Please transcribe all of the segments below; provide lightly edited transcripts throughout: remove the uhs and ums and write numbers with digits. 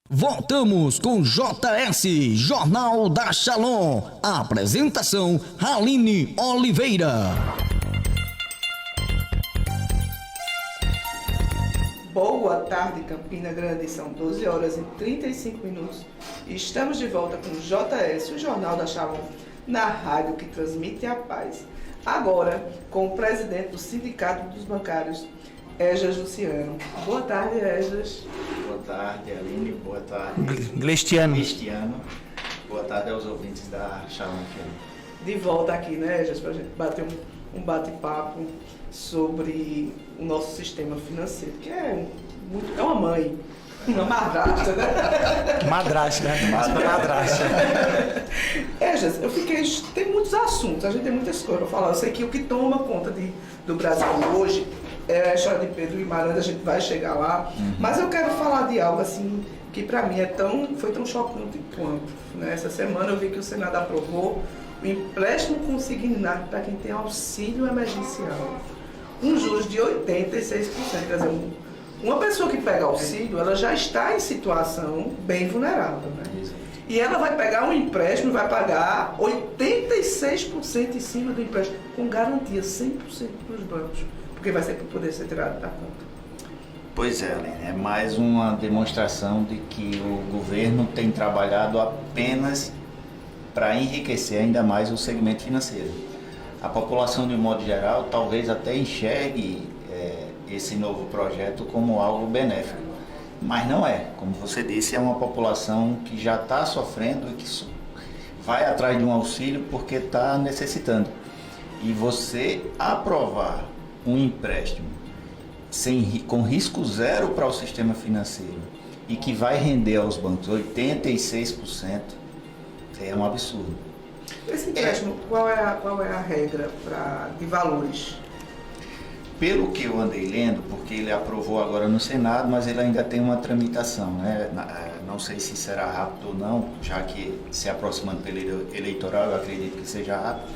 Voltamos com JS, Jornal da Shalom. Apresentação, Aline Oliveira. Boa tarde, Campina Grande. São 12 horas e 35 minutos. E estamos de volta com o JS, o Jornal da Shalom, na rádio que transmite a paz. Agora, com o presidente do Sindicato dos Bancários, Esdras Luciano. Boa tarde, Esdras. Boa tarde, Aline. Boa tarde, Glestiano. Boa tarde aos ouvintes da Shalom FM. De volta aqui, né, Esdras, para a gente bater um bate-papo sobre o nosso sistema financeiro, que é uma mãe, uma madrasta, né? Madrasta, né? Madrasta. Esdras, tem muitos assuntos, a gente tem muitas coisas para falar. Eu sei que o que toma conta do Brasil hoje é a história de Pedro Guimarães, a gente vai chegar lá, mas eu quero falar de algo assim que para mim foi tão chocante quanto, né? Essa semana eu vi que o Senado aprovou o empréstimo consignado para quem tem auxílio emergencial, com juros de 86%, quer dizer, uma pessoa que pega auxílio, ela já está em situação bem vulnerável, né? E ela vai pegar um empréstimo e vai pagar 86% em cima do empréstimo, com garantia 100% dos bancos, porque vai poder ser tirado da conta. Pois é, Aline, é mais uma demonstração de que o governo tem trabalhado apenas para enriquecer ainda mais o segmento financeiro. A população, de um modo geral, talvez até enxergue esse novo projeto como algo benéfico, mas não é. Como você disse, é uma população que já está sofrendo e que vai atrás de um auxílio porque está necessitando. E você aprovar um empréstimo com risco zero para o sistema financeiro e que vai render aos bancos 86%, é um absurdo. Esse empréstimo, qual é a regra de valores? Pelo que eu andei lendo, porque ele aprovou agora no Senado, mas ele ainda tem uma tramitação, né? Não sei se será rápido ou não, já que se aproximando pelo eleitoral, eu acredito que seja rápido.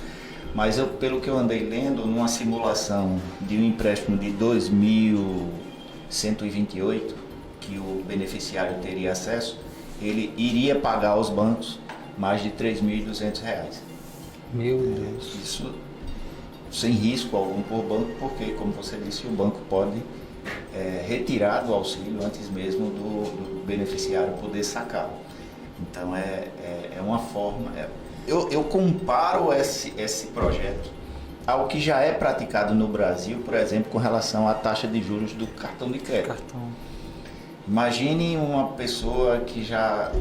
Mas pelo que eu andei lendo, numa simulação de um empréstimo de 2.128, que o beneficiário teria acesso, ele iria pagar aos bancos mais de R$3.200. Meu Deus. Isso sem risco algum por banco, porque, como você disse, o banco pode retirar do auxílio antes mesmo do beneficiário poder sacá-lo. Então, é uma forma... Eu comparo esse projeto ao que já é praticado no Brasil, por exemplo, com relação à taxa de juros do cartão de crédito. Imagine uma pessoa que já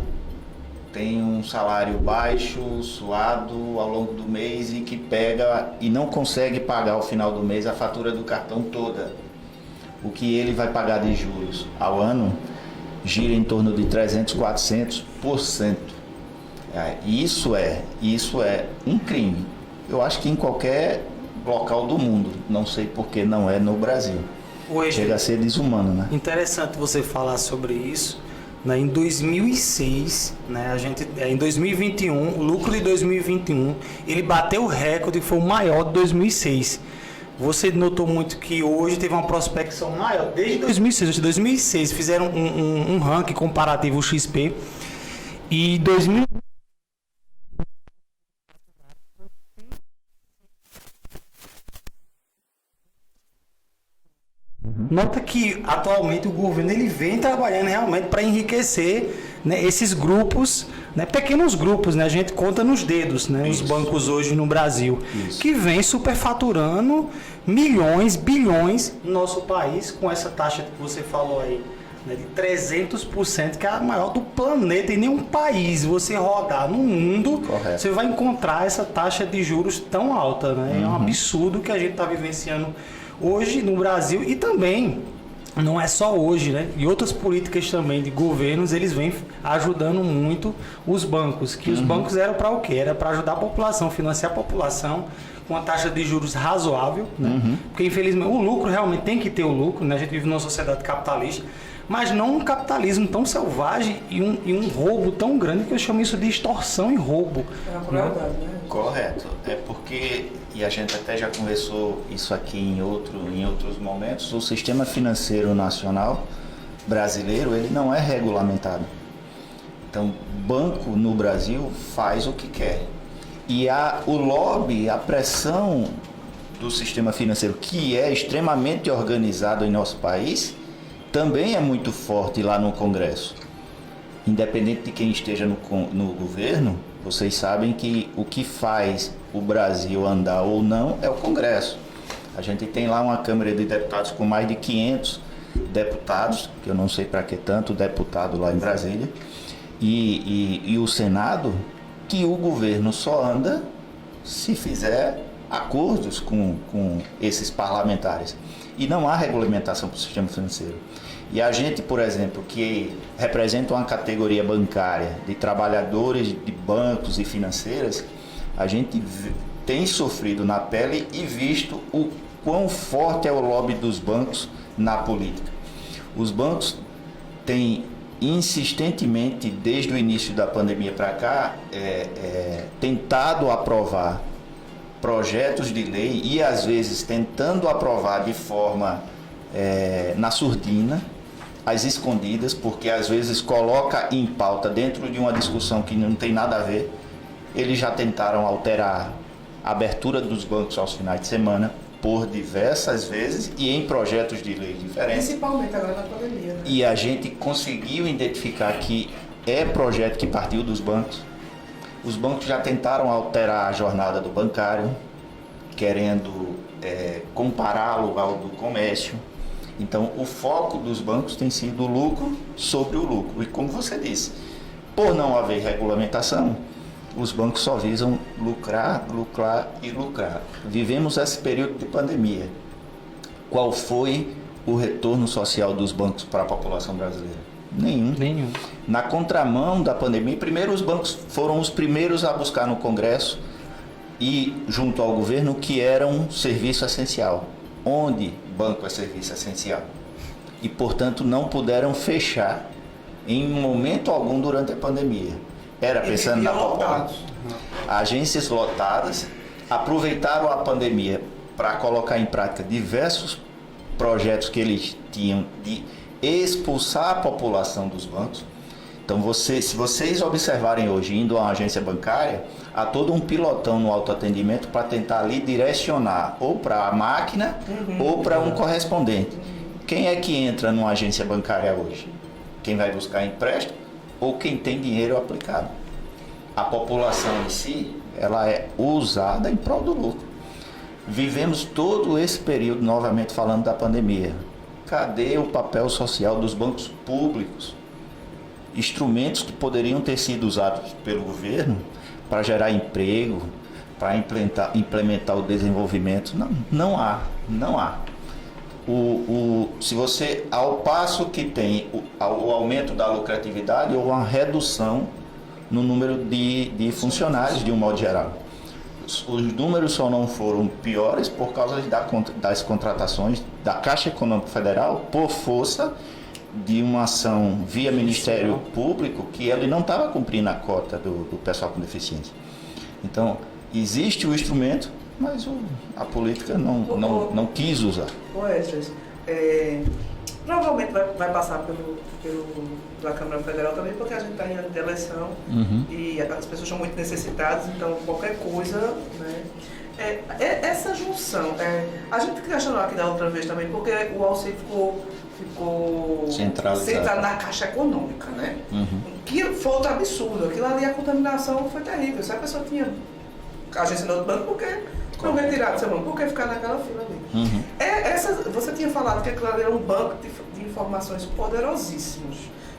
tem um salário baixo, suado ao longo do mês e que pega e não consegue pagar ao final do mês a fatura do cartão toda. O que ele vai pagar de juros ao ano gira em torno de 300, 400%. Isso é um crime. Eu acho que em qualquer local do mundo, não sei por que não é no Brasil. Chega a ser desumano, né? Interessante você falar sobre isso. Em 2006, né, em 2021, o lucro de 2021, ele bateu o recorde, foi o maior de 2006. Você notou muito que hoje teve uma prospecção maior, desde 2006. Desde 2006 fizeram um ranking comparativo XP e 2000 Nota que atualmente o governo ele vem trabalhando realmente para enriquecer, né, esses grupos, né, pequenos grupos, né, a gente conta nos dedos, né, os bancos hoje no Brasil, que vem superfaturando milhões, bilhões no nosso país com essa taxa que você falou aí, né, de 300%, que é a maior do planeta. Em nenhum país você rodar no mundo, correto, você vai encontrar essa taxa de juros tão alta, né? É um absurdo que a gente está vivenciando hoje no Brasil e também não é só hoje, né? E outras políticas também de governos, eles vêm ajudando muito os bancos, que os bancos eram para o quê? Era para ajudar a população, financiar a população com uma taxa de juros razoável, né? Porque infelizmente o lucro realmente tem que ter o lucro, né? A gente vive numa sociedade capitalista, mas não um capitalismo tão selvagem e um roubo tão grande, que eu chamo isso de extorsão e roubo. É uma crueldade, né? Correto. É porque, e a gente até já conversou isso aqui em outros momentos, o sistema financeiro nacional brasileiro, ele não é regulamentado. Então, banco no Brasil faz o que quer. E o lobby, a pressão do sistema financeiro, que é extremamente organizado em nosso país, também é muito forte lá no Congresso. Independente de quem esteja no governo, vocês sabem que o que faz o Brasil andar ou não é o Congresso. A gente tem lá uma Câmara de Deputados com mais de 500 deputados, que eu não sei para que tanto deputado lá em Brasília, e o Senado, que o governo só anda se fizer acordos com esses parlamentares. E não há regulamentação para o sistema financeiro. E a gente, por exemplo, que representa uma categoria bancária de trabalhadores de bancos e financeiras, a gente tem sofrido na pele e visto o quão forte é o lobby dos bancos na política. Os bancos têm insistentemente, desde o início da pandemia para cá, tentado aprovar projetos de lei e às vezes tentando aprovar de forma na surdina, às escondidas, porque às vezes coloca em pauta dentro de uma discussão que não tem nada a ver. Eles já tentaram alterar a abertura dos bancos aos finais de semana por diversas vezes e em projetos de lei diferentes. Principalmente agora na pandemia, né? E a gente conseguiu identificar que é projeto que partiu dos bancos. Os bancos já tentaram alterar a jornada do bancário, querendo compará-lo ao do comércio. Então, o foco dos bancos tem sido o lucro sobre o lucro. E como você disse, por não haver regulamentação, os bancos só visam lucrar, lucrar e lucrar. Vivemos esse período de pandemia. Qual foi o retorno social dos bancos para a população brasileira? Nenhum. Na contramão da pandemia, primeiro os bancos foram os primeiros a buscar no Congresso e junto ao governo que era um serviço essencial. Onde banco é serviço essencial? E, portanto, não puderam fechar em momento algum durante a pandemia. Era pensando na população. Agências lotadas aproveitaram a pandemia para colocar em prática diversos projetos que eles tinham de expulsar a população dos bancos. Então, se vocês observarem hoje, indo a uma agência bancária, há todo um pilotão no autoatendimento para tentar ali direcionar ou para a máquina ou para um correspondente. Quem é que entra numa agência bancária hoje? Quem vai buscar empréstimo ou quem tem dinheiro aplicado? A população em si, ela é usada em prol do lucro. Vivemos todo esse período, novamente falando da pandemia. Cadê o papel social dos bancos públicos? Instrumentos que poderiam ter sido usados pelo governo para gerar emprego, para implementar o desenvolvimento. Não há. Se você, ao passo que tem o aumento da lucratividade ou uma redução no número de funcionários de um modo geral. Os números só não foram piores por causa das contratações da Caixa Econômica Federal por força de uma ação via Ministério Público que ele não estava cumprindo a cota do pessoal com deficiência. Então, existe o instrumento, mas a política não quis usar. Esdras, provavelmente vai passar pela Câmara Federal também, porque a gente está em ano de eleição e as pessoas são muito necessitadas, então qualquer coisa, né? Essa junção, a gente questionou aqui da outra vez também, porque o auxílio ficou centrado na Caixa Econômica, né? Que foi outro absurdo. Aquilo ali, a contaminação foi terrível. Se a pessoa tinha agência no outro banco, por que não retirar do seu banco? Por que ficar naquela fila ali? Você tinha falado que aquilo ali era um banco de informações poderosíssimos,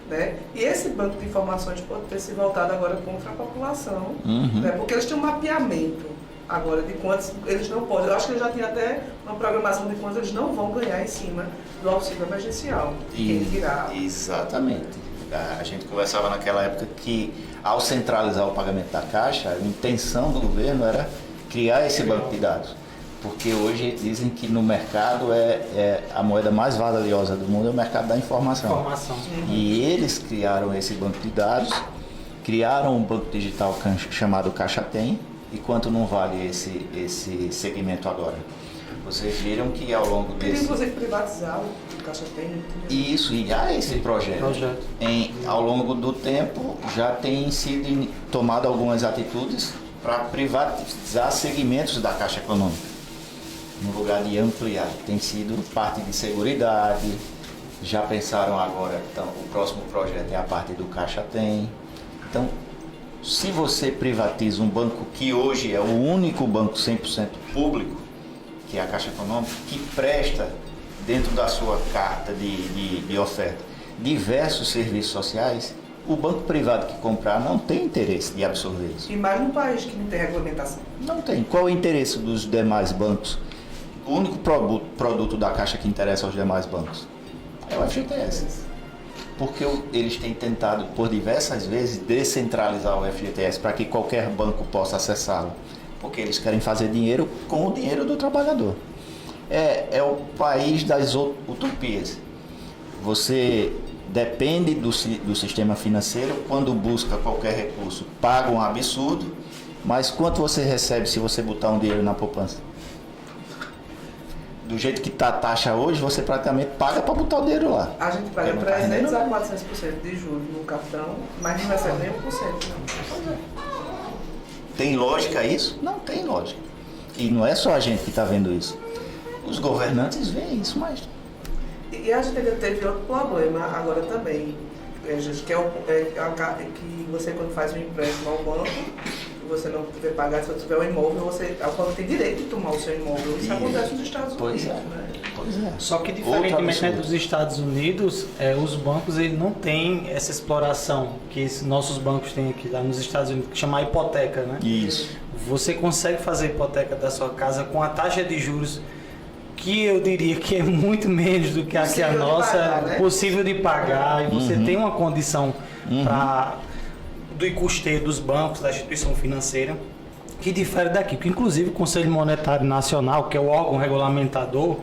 né? E esse banco de informações pode ter se voltado agora contra a população, né? Porque eles têm um mapeamento agora de quantos eles não podem. Eu acho que eles já tinham até uma programação de quantos eles não vão ganhar em cima do auxílio emergencial. Exatamente. A gente conversava naquela época que, ao centralizar o pagamento da Caixa, a intenção do governo era criar esse banco de dados. Porque hoje dizem que no mercado a moeda mais valiosa do mundo é o mercado da informação. E eles criaram esse banco de dados, criaram um banco digital chamado Caixa Tem. E quanto não vale esse segmento agora? Vocês viram que ao longo Queria, desse... inclusive, privatizar o Caixa Tem. Isso, e há esse projeto. Ao longo do tempo já tem sido tomado algumas atitudes para privatizar segmentos da Caixa Econômica, no lugar de ampliar. Tem sido parte de seguridade, já pensaram agora, então, o próximo projeto é a parte do Caixa Tem. Então, se você privatiza um banco que hoje é o único banco 100% público, que é a Caixa Econômica, que presta dentro da sua carta de oferta diversos serviços sociais, o banco privado que comprar não tem interesse de absorver isso. E mais num país que não tem regulamentação. Não tem. Qual é o interesse dos demais bancos? O único produto da Caixa que interessa aos demais bancos é o FGTS. Porque eles têm tentado, por diversas vezes, descentralizar o FGTS para que qualquer banco possa acessá-lo. Porque eles querem fazer dinheiro com o dinheiro do trabalhador. É o país das utopias. Você depende do sistema financeiro, quando busca qualquer recurso, paga um absurdo, mas quanto você recebe se você botar um dinheiro na poupança? Do jeito que está a taxa hoje, você praticamente paga para botar o dinheiro lá. A gente paga 300 a 400% de juros no cartão, mas não recebe nem 1%. Não. Tem lógica isso? Não tem lógica. E não é só a gente que está vendo isso. Os governantes veem isso, mas... E a gente ainda teve outro problema agora também, que você, quando faz um empréstimo ao banco, você não tiver pagado, se você tiver um imóvel, o banco tem direito de tomar o seu imóvel. Isso acontece nos Estados Unidos. Pois é. Só que, diferentemente, né, dos Estados Unidos, os bancos eles não têm essa exploração que nossos bancos têm aqui lá nos Estados Unidos, que chama hipoteca, né? Isso. Você consegue fazer a hipoteca da sua casa com a taxa de juros que eu diria que é muito menos do que a nossa, pagar, né? Possível de pagar, e você tem uma condição do custeio dos bancos, da instituição financeira, que difere daqui. Porque, inclusive, o Conselho Monetário Nacional, que é o órgão regulamentador,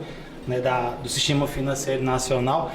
né, do Sistema Financeiro Nacional,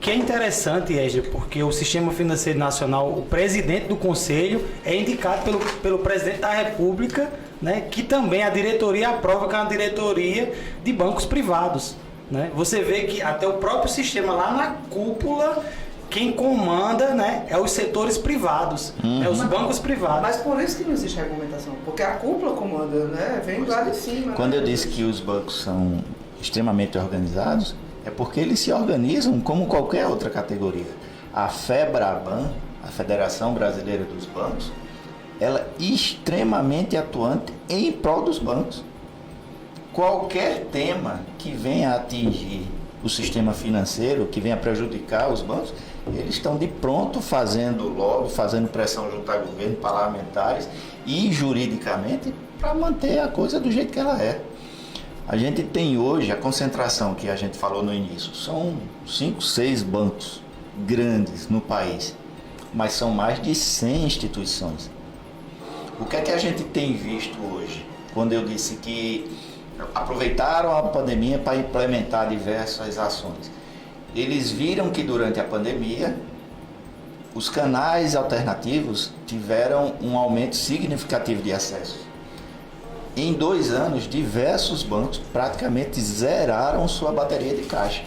que é interessante, Égide, porque o Sistema Financeiro Nacional, o presidente do Conselho é indicado pelo presidente da República, né, que também a diretoria aprova, que é uma diretoria de bancos privados. Né? Você vê que até o próprio sistema lá na cúpula, quem comanda, né, é os setores privados, os bancos privados. Mas por isso que não existe regulamentação, porque a cúpula comanda, né? Vem lá de cima. Quando eu disse que os bancos são extremamente organizados, é porque eles se organizam como qualquer outra categoria. A FEBRABAN, a Federação Brasileira dos Bancos, ela é extremamente atuante em prol dos bancos. Qualquer tema que venha atingir o sistema financeiro, que venha prejudicar os bancos, eles estão de pronto fazendo lobby, fazendo pressão junto ao governo, parlamentares e juridicamente para manter a coisa do jeito que ela é. A gente tem hoje a concentração que a gente falou no início, são 5, 6 bancos grandes no país, mas são mais de 100 instituições. O que é que a gente tem visto hoje? Quando eu disse que aproveitaram a pandemia para implementar diversas ações. Eles viram que durante a pandemia os canais alternativos tiveram um aumento significativo de acesso. Em 2 anos, diversos bancos praticamente zeraram sua bateria de caixa.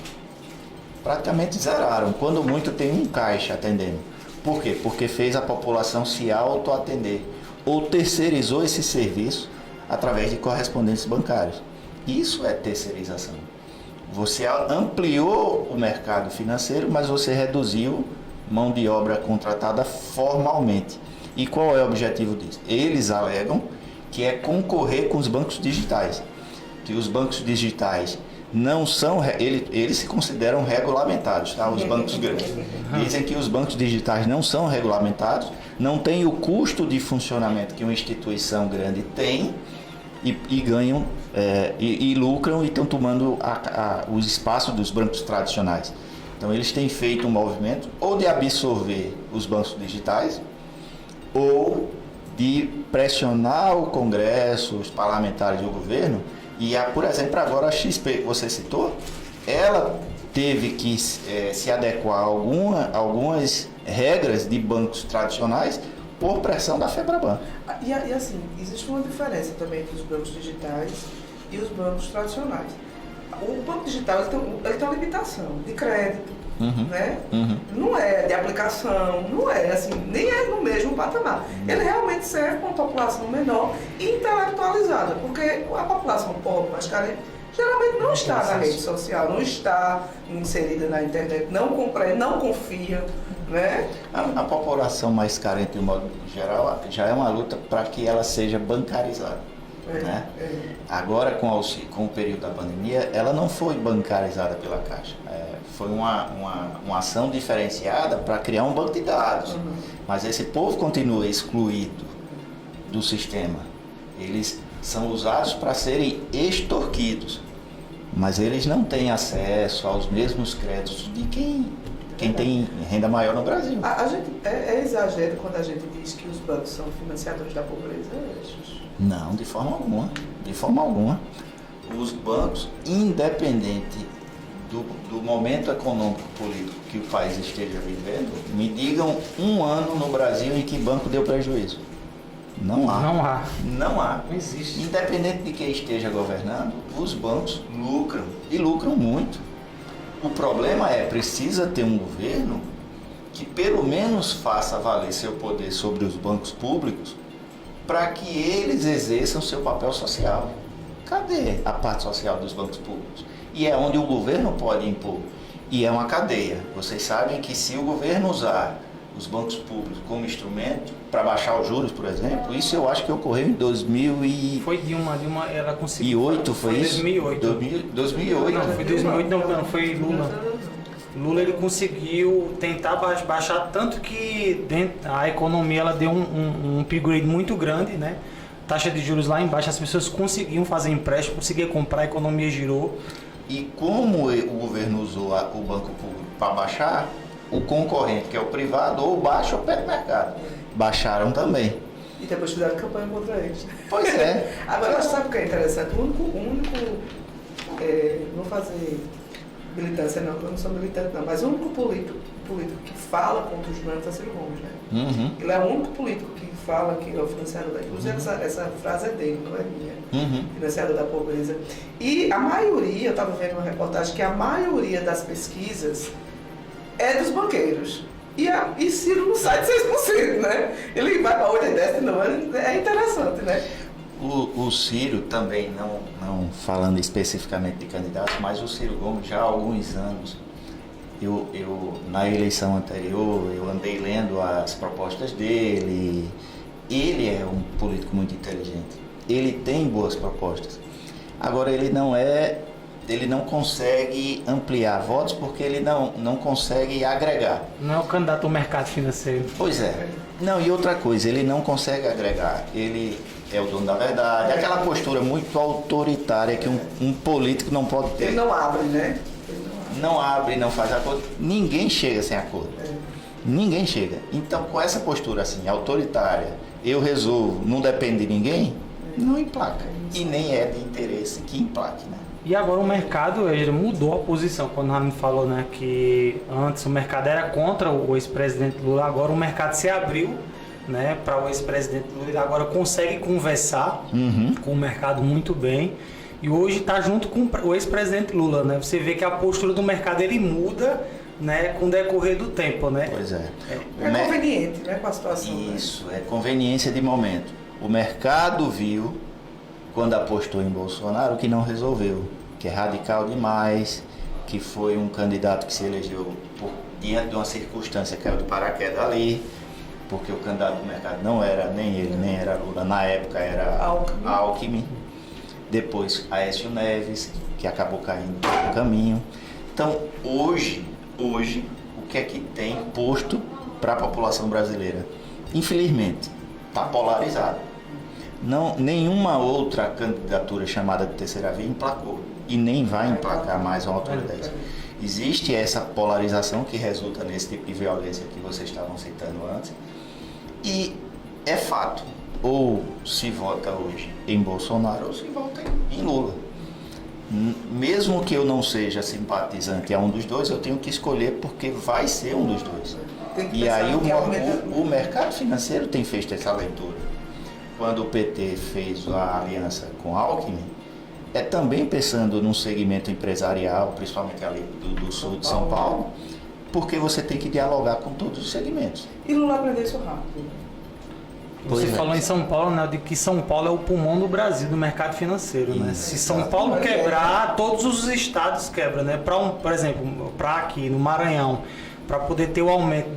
Praticamente zeraram. Quando muito tem um caixa atendendo. Por quê? Porque fez a população se autoatender ou terceirizou esse serviço através de correspondentes bancários. Isso é terceirização. Você ampliou o mercado financeiro, mas você reduziu mão de obra contratada formalmente. E qual é o objetivo disso? Eles alegam que é concorrer com os bancos digitais. Que os bancos digitais não são, eles se consideram regulamentados, tá? Os bancos grandes. Dizem que os bancos digitais não são regulamentados, não têm o custo de funcionamento que uma instituição grande tem e ganham e lucram e estão tomando os espaços dos bancos tradicionais. Então eles têm feito um movimento ou de absorver os bancos digitais ou de pressionar o Congresso, os parlamentares e o governo. E, por exemplo, agora a XP que você citou, ela teve que se adequar a algumas regras de bancos tradicionais por pressão da FEBRABAN. E assim, existe uma diferença também entre os bancos digitais e os bancos tradicionais. o banco digital ele tem uma limitação de crédito, né? Uhum. Não é de aplicação, não é assim, nem é no mesmo patamar. Ele realmente serve para uma população menor e intelectualizada, porque a população pobre, mais carente, geralmente não está na rede social, não está inserida na internet, não compreende, não confia, né? A população mais carente, de um modo geral, já é uma luta para que ela seja bancarizada. Né? Agora, com o período da pandemia, ela não foi bancarizada pela Caixa. Foi uma ação diferenciada para criar um banco de dados. Mas esse povo continua excluído do sistema. Eles são usados para serem extorquidos. Mas eles não têm acesso aos mesmos créditos de quem tem renda maior no Brasil. A gente é exagero quando a gente diz que os bancos são financiadores da pobreza. Não, de forma alguma. De forma alguma. Os bancos, independente do momento econômico político que o país esteja vivendo, me digam um ano no Brasil em que banco deu prejuízo. Não há. Não há. Não há. Não existe. Independente de quem esteja governando, os bancos lucram. E lucram muito. O problema precisa ter um governo que pelo menos faça valer seu poder sobre os bancos públicos para que eles exerçam seu papel social. Cadê a parte social dos bancos públicos? E é onde o governo pode impor. E é uma cadeia. Vocês sabem que se o governo usar os bancos públicos como instrumento para baixar os juros, por exemplo, isso eu acho que ocorreu em 2008. Foi Dilma, ela conseguiu. Foi isso? 2008. 2008. Não, foi 2008, não, foi Lula. Lula ele conseguiu tentar baixar tanto que a economia ela deu um upgrade muito grande, né? Taxa de juros lá embaixo, as pessoas conseguiam fazer empréstimo, conseguiam comprar, a economia girou. E como o governo usou o banco público para baixar, o concorrente, que é o privado, ou baixa ou pega o mercado. Baixaram também. E depois fizeram campanha contra eles. Pois é. Agora, sabe o que é interessante? O único não vou fazer militância não, porque eu não sou militante não, mas o único político que fala contra os bancos é Ciro Gomes, né? Uhum. Ele é o único político que fala que é o financiador da... Inclusive, essa frase é dele, não é minha. Financiador da pobreza. E a maioria, eu estava vendo uma reportagem, que a maioria das pesquisas é dos banqueiros. E Ciro não sai de 6%, né? Ele vai para 8 e 10 não. É interessante, né? O Ciro também, não falando especificamente de candidatos, mas o Ciro Gomes já há alguns anos, na eleição anterior, eu andei lendo as propostas dele. Ele é um político muito inteligente. Ele tem boas propostas. Agora ele não consegue ampliar votos porque ele não consegue agregar. Não é o candidato ao mercado financeiro. Pois é. Não, e outra coisa, ele não consegue agregar. Ele é o dono da verdade. Aquela postura muito autoritária que um político não pode ter. Ele não abre, né? Não abre, não faz acordo. Ninguém chega sem acordo. Ninguém chega. Então, com essa postura assim, autoritária, eu resolvo, não depende de ninguém, não emplaca. E nem é de interesse que emplaque, né? E agora o mercado ele mudou a posição. Quando a Rami falou, né, que antes o mercado era contra o ex-presidente Lula, agora o mercado se abriu, né, para o ex-presidente Lula. Ele agora consegue conversar com o mercado muito bem. E hoje está junto com o ex-presidente Lula, né? Você vê que a postura do mercado ele muda, né, com o decorrer do tempo, né? Pois é. É conveniente, né, com a situação. Isso, é conveniência de momento. O mercado viu, quando apostou em Bolsonaro, que não resolveu, que é radical demais, que foi um candidato que se elegeu diante de uma circunstância que caiu de paraquedas ali, porque o candidato do mercado não era nem ele, nem era Lula, na época era Alckmin. Depois Aécio Neves, que acabou caindo no caminho. Então, hoje, o que é que tem posto para a população brasileira? Infelizmente, está polarizado. Nenhuma outra candidatura chamada de terceira via emplacou. E nem vai emplacar mais uma altura dessa. Existe essa polarização que resulta nesse tipo de violência que vocês estavam citando antes. E é fato. Ou se vota hoje em Bolsonaro ou se vota em Lula. Mesmo que eu não seja simpatizante a um dos dois, eu tenho que escolher porque vai ser um dos dois. E aí o mercado financeiro tem feito essa leitura. Quando o PT fez a aliança com Alckmin, é também pensando num segmento empresarial, principalmente ali do sul de São Paulo, porque você tem que dialogar com todos os segmentos. E Lula aprendeu isso rápido. Você falou em São Paulo, né, de que São Paulo é o pulmão do Brasil, do mercado financeiro, né? Se São Paulo quebrar, todos os estados quebram, né? Por exemplo, para aqui no Maranhão, para poder ter o aumento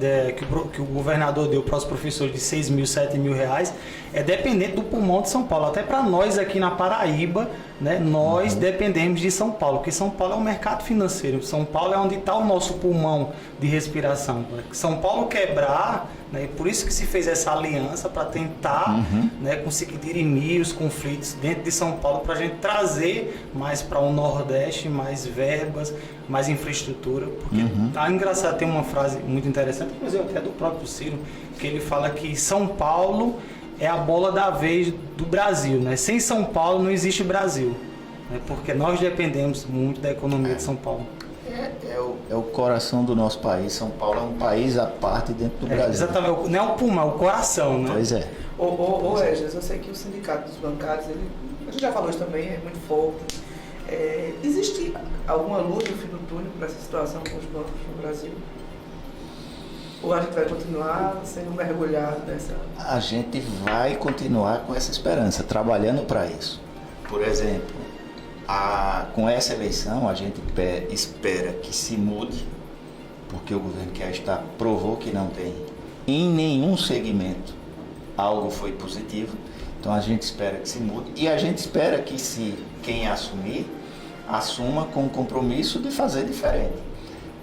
que o governador deu para os professores de 6 mil, 7 mil reais, é dependente do pulmão de São Paulo. Até para nós aqui na Paraíba, né, nós dependemos de São Paulo, porque São Paulo é o mercado financeiro. São Paulo é onde está o nosso pulmão de respiração. São Paulo quebrar, né, por isso que se fez essa aliança para tentar né, conseguir dirimir os conflitos dentro de São Paulo, para a gente trazer mais para o Nordeste, mais verbas, mais infraestrutura. Porque tá engraçado, tem uma frase muito interessante, inclusive até do próprio Ciro, que ele fala que São Paulo é a bola da vez do Brasil, né? Sem São Paulo não existe Brasil, né? Porque nós dependemos muito da economia de São Paulo. É o coração do nosso país. São Paulo é um país à parte dentro do Brasil. Exatamente, não é o pulmão, é o coração, né? Pois é. Ô Regis, eu sei que o sindicato dos bancários, a gente já falou isso também, é muito forte. Existe alguma luz no fim do túnel para essa situação com os bancos no Brasil? Ou a gente vai continuar sendo mergulhado nessa... A gente vai continuar com essa esperança, trabalhando para isso. Por exemplo, com essa eleição a gente espera que se mude, porque o governo que está provou que não tem em nenhum segmento algo foi positivo. Então a gente espera que se mude e a gente espera que quem assuma com o compromisso de fazer diferente.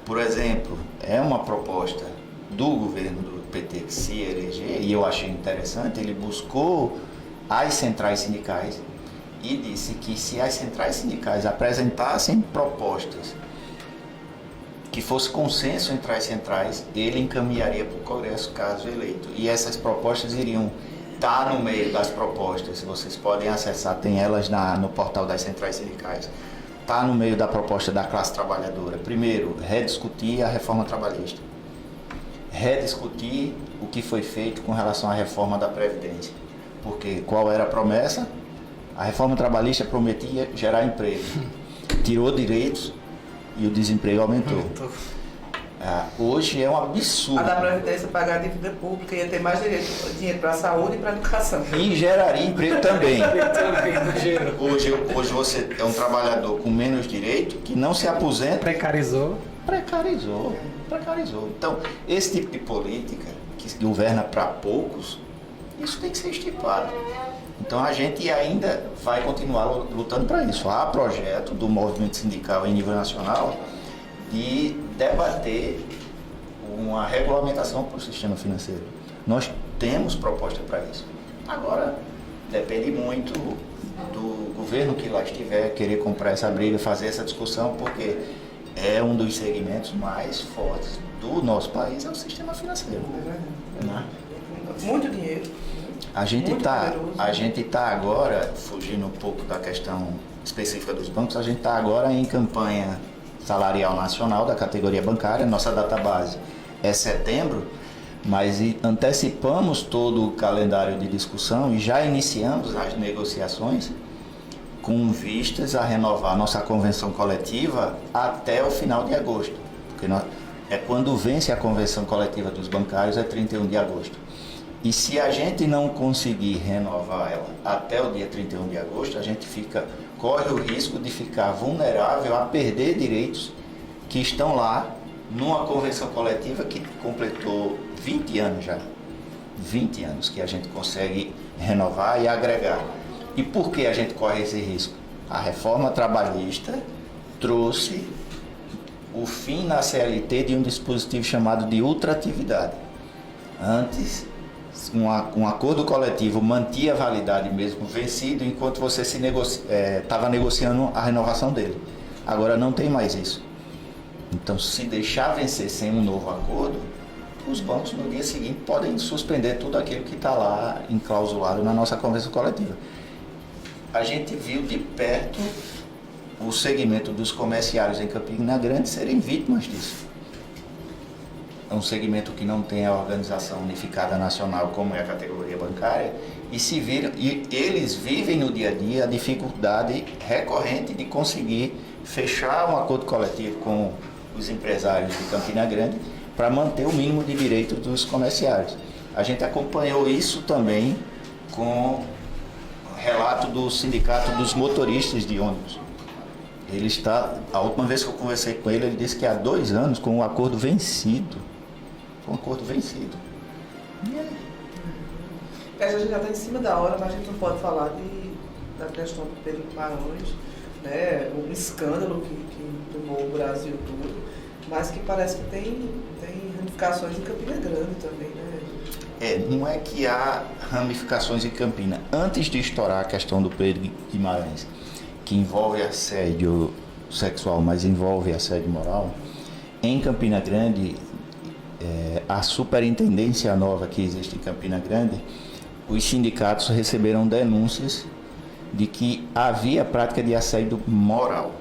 Por exemplo, é uma proposta do governo do PT que se eleger, e eu achei interessante, ele buscou as centrais sindicais e disse que se as centrais sindicais apresentassem propostas que fosse consenso entre as centrais, ele encaminharia para o Congresso caso eleito. E essas propostas iriam estar no meio das propostas, vocês podem acessar, tem elas no portal das centrais sindicais. Está no meio da proposta da classe trabalhadora. Primeiro, rediscutir a reforma trabalhista. Rediscutir o que foi feito com relação à reforma da Previdência. Porque qual era a promessa? A reforma trabalhista prometia gerar emprego. Tirou direitos e o desemprego aumentou. Hoje é um absurdo. A da Previdência pagar a dívida pública ia ter mais dinheiro para a saúde e para a educação. E geraria emprego também. Hoje você é um trabalhador com menos direito, que não se aposenta. Precarizou. Então, esse tipo de política que governa para poucos, isso tem que ser estipulado. Então a gente ainda vai continuar lutando para isso. Há projeto do movimento sindical em nível nacional de debater uma regulamentação para o sistema financeiro. Nós temos proposta para isso. Agora, depende muito do governo que lá estiver querer comprar essa briga, fazer essa discussão, porque é um dos segmentos mais fortes do nosso país, é o sistema financeiro. Né? Muito dinheiro. A gente tá agora, fugindo um pouco da questão específica dos bancos, a gente está agora em campanha salarial nacional da categoria bancária. Nossa database é setembro, mas antecipamos todo o calendário de discussão e já iniciamos as negociações com vistas a renovar nossa convenção coletiva até o final de agosto, porque quando vence a convenção coletiva dos bancários, é 31 de agosto. E se a gente não conseguir renovar ela até o dia 31 de agosto, a gente corre o risco de ficar vulnerável a perder direitos que estão lá numa convenção coletiva que completou 20 anos já. 20 anos que a gente consegue renovar e agregar. E por que a gente corre esse risco? A reforma trabalhista trouxe o fim na CLT de um dispositivo chamado de ultratividade. Antes, um acordo coletivo mantinha a validade mesmo vencido enquanto você estava negociando a renovação dele. Agora não tem mais isso. Então, se deixar vencer sem um novo acordo, os bancos no dia seguinte podem suspender tudo aquilo que está lá enclausulado na nossa convenção coletiva. A gente viu de perto o segmento dos comerciários em Campina Grande serem vítimas disso. um segmento que não tem a organização unificada nacional como é a categoria bancária, e eles vivem no dia a dia a dificuldade recorrente de conseguir fechar um acordo coletivo com os empresários de Campina Grande para manter o mínimo de direitos dos comerciários. A gente acompanhou isso também com o relato do Sindicato dos Motoristas de Ônibus. A última vez que eu conversei com ele, ele disse que há 2 anos com um acordo vencido. Com um acordo vencido. E aí? A gente já está em cima da hora, mas a gente não pode falar da questão do Pedro Guimarães, né? Um escândalo que tomou o Brasil todo, mas que parece que tem ramificações em Campina Grande também, né? Não é que há ramificações em Campina. Antes de estourar a questão do Pedro Guimarães, que envolve assédio sexual, mas envolve assédio moral, em Campina Grande, a superintendência nova que existe em Campina Grande, os sindicatos receberam denúncias de que havia prática de assédio moral.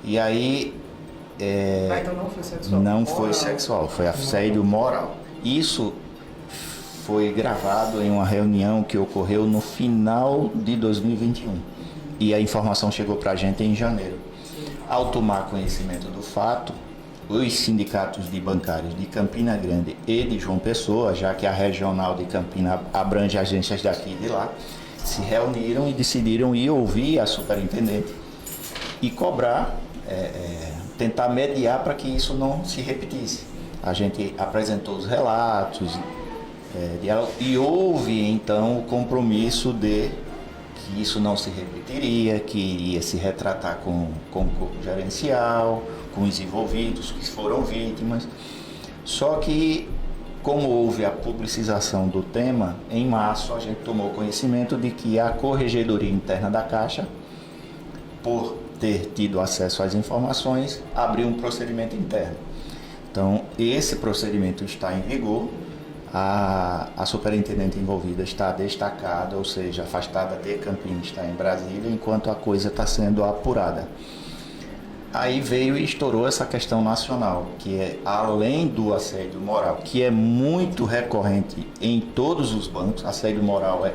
E aí... então não foi sexual? Não foi sexual, foi assédio moral. Isso foi gravado em uma reunião que ocorreu no final de 2021. E a informação chegou para a gente em janeiro. Ao tomar conhecimento do fato, os sindicatos de bancários de Campina Grande e de João Pessoa, já que a regional de Campina abrange agências daqui e de lá, se reuniram e decidiram ir ouvir a superintendente e cobrar, tentar mediar para que isso não se repetisse. A gente apresentou os relatos e houve então o compromisso de que isso não se repetiria, que iria se retratar com o corpo gerencial, com os envolvidos que foram vítimas. Só que, como houve a publicização do tema, em março a gente tomou conhecimento de que a Corregedoria Interna da Caixa, por ter tido acesso às informações, abriu um procedimento interno. Então, esse procedimento está em vigor, a superintendente envolvida está destacada, ou seja, afastada de Campinas, está em Brasília, enquanto a coisa está sendo apurada. Aí veio e estourou essa questão nacional, que é além do assédio moral, que é muito recorrente em todos os bancos. Assédio moral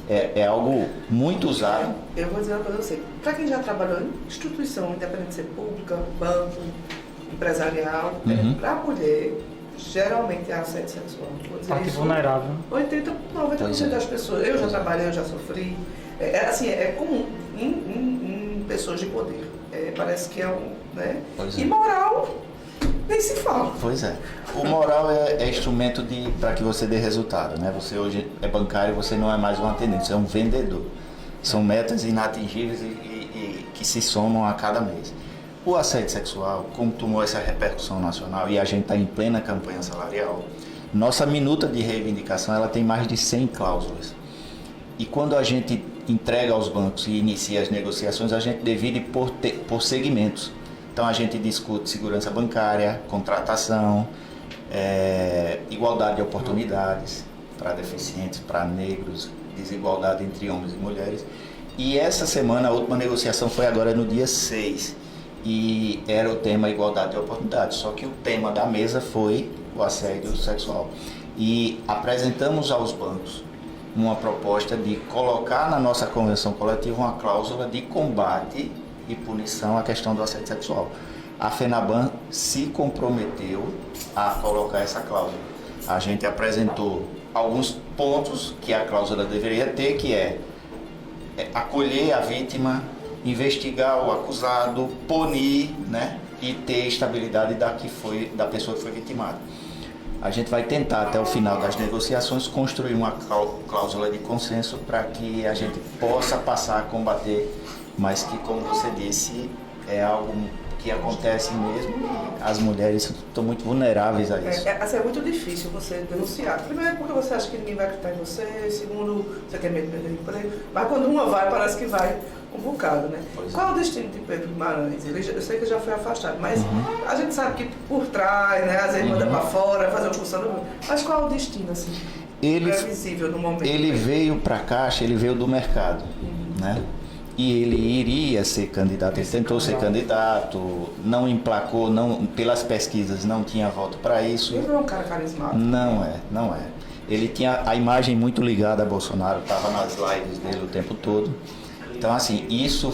é algo muito usado. Eu vou dizer uma coisa a você. Para quem já trabalhou em instituição, independente de ser pública, banco, empresarial, para a mulher, geralmente é assédio sexual. Parte vulnerável. 90% das pessoas. Eu já trabalhei, eu já sofri. É comum em pessoas de poder. Parece que é né? E moral, nem se fala. Pois é. O moral é instrumento para que você dê resultado, né? Você hoje é bancário, você não é mais um atendente, você é um vendedor. São metas inatingíveis e que se somam a cada mês. O assédio sexual, como tomou essa repercussão nacional e a gente está em plena campanha salarial, nossa minuta de reivindicação ela tem mais de 100 cláusulas. E quando a gente entrega aos bancos e inicia as negociações, a gente divide por segmentos. Então a gente discute segurança bancária, contratação, igualdade de oportunidades para deficientes, para negros, desigualdade entre homens e mulheres. E essa semana a última negociação foi agora no dia 6 e era o tema igualdade de oportunidades, só que o tema da mesa foi o assédio sexual. E apresentamos aos bancos uma proposta de colocar na nossa convenção coletiva uma cláusula de combate e punição à questão do assédio sexual. A FENABAN se comprometeu a colocar essa cláusula. A gente apresentou alguns pontos que a cláusula deveria ter, que é acolher a vítima, investigar o acusado, punir, né, e ter estabilidade da pessoa que foi vitimada. A gente vai tentar, até o final das negociações, construir uma cláusula de consenso para que a gente possa passar a combater, mas que, como você disse, é algo que acontece mesmo e as mulheres estão muito vulneráveis a isso. É muito difícil você denunciar. Primeiro porque você acha que ninguém vai acreditar em você, segundo, você tem medo de perder o emprego, mas quando uma vai, parece que vai um bocado, né? Qual é o destino de Pedro Guimarães? Eu sei que ele já foi afastado, mas a gente sabe que por trás, né, às vezes manda para fora, fazer o curso, mas qual é o destino, assim? Ele é visível no momento. Ele veio para a Caixa, ele veio do mercado, né? e ele iria ser candidato, ele tentou ser candidato, não emplacou, não, pelas pesquisas não tinha voto para isso. Ele não é um cara carismático. Não é. Ele tinha a imagem muito ligada a Bolsonaro, estava nas lives dele o tempo todo. Então, assim, isso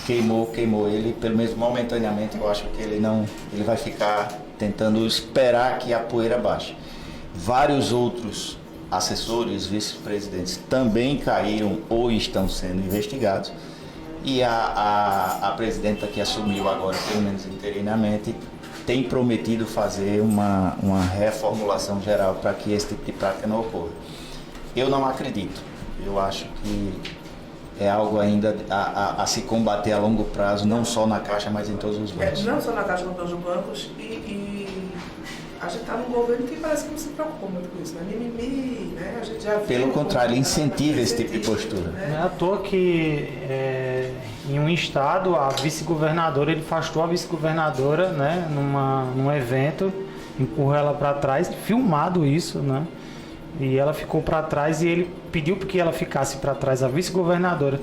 queimou ele, pelo menos momentaneamente. Eu acho que ele vai ficar tentando esperar que a poeira baixe. Vários outros assessores, vice-presidentes também caíram ou estão sendo investigados. E a presidenta que assumiu agora, pelo menos interinamente, tem prometido fazer uma reformulação geral para que esse tipo de prática não ocorra. Eu não acredito. Eu acho que é algo ainda a se combater a longo prazo, não só na Caixa, mas em todos os bancos. Não só na Caixa, mas em todos os bancos. E a gente está num governo que parece que não se preocupa muito com isso, né? Mimimi, né? A gente já viu. Pelo contrário, ele incentiva esse tipo de postura. Né? Não é à toa que em um estado a vice-governadora, ele afastou a vice-governadora, né, num evento, empurrou ela para trás, filmado isso, né? E ela ficou para trás e ele pediu que ela ficasse para trás, a vice-governadora.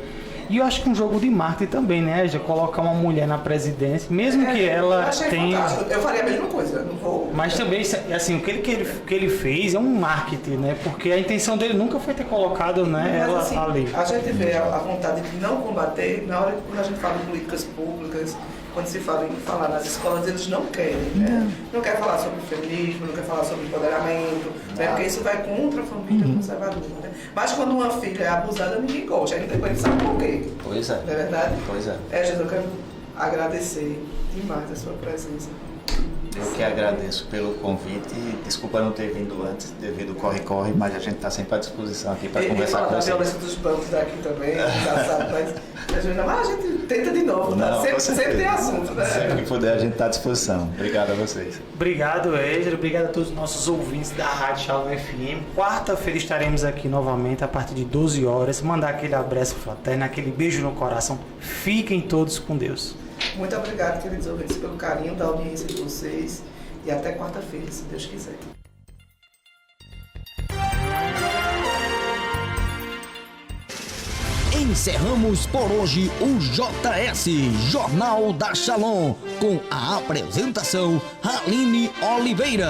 E eu acho que um jogo de marketing também, né? Já colocar uma mulher na presidência, mesmo que ela tenha... Eu faria a mesma coisa, não vou... Mas também, assim, o que ele fez é um marketing, né? Porque a intenção dele nunca foi ter colocado, né, ela assim, ali. A gente vê a vontade de não combater, na hora que quando a gente fala em políticas públicas, quando se fala em falar nas escolas, eles não querem, né? Não quer falar sobre feminismo, não quer falar sobre empoderamento, né? Porque isso vai contra a família conservadora, né? Mas quando uma filha é abusada, ninguém gosta, aí depois sabe por quê. Pois é. Não é verdade? Pois é. Jesus, eu quero agradecer demais a sua presença. Eu que agradeço pelo convite. Desculpa não ter vindo antes, devido ao corre-corre, mas a gente está sempre à disposição aqui para conversar com vocês. vocês. A violência dos bancos daqui também, já sabe, mas a gente tenta de novo, Não, tá? Sempre tem assunto, né? Sempre que puder, a gente está à disposição. Obrigado a vocês. Obrigado, Edgar. Obrigado a todos os nossos ouvintes da Rádio Shalom FM. Quarta-feira estaremos aqui novamente a partir de 12 horas. Mandar aquele abraço fraterno, aquele beijo no coração. Fiquem todos com Deus. Muito obrigado, queridos ouvintes, pelo carinho da audiência de vocês. E até quarta-feira, se Deus quiser. Encerramos por hoje o JS, Jornal da Shalom, com a apresentação Aline Oliveira.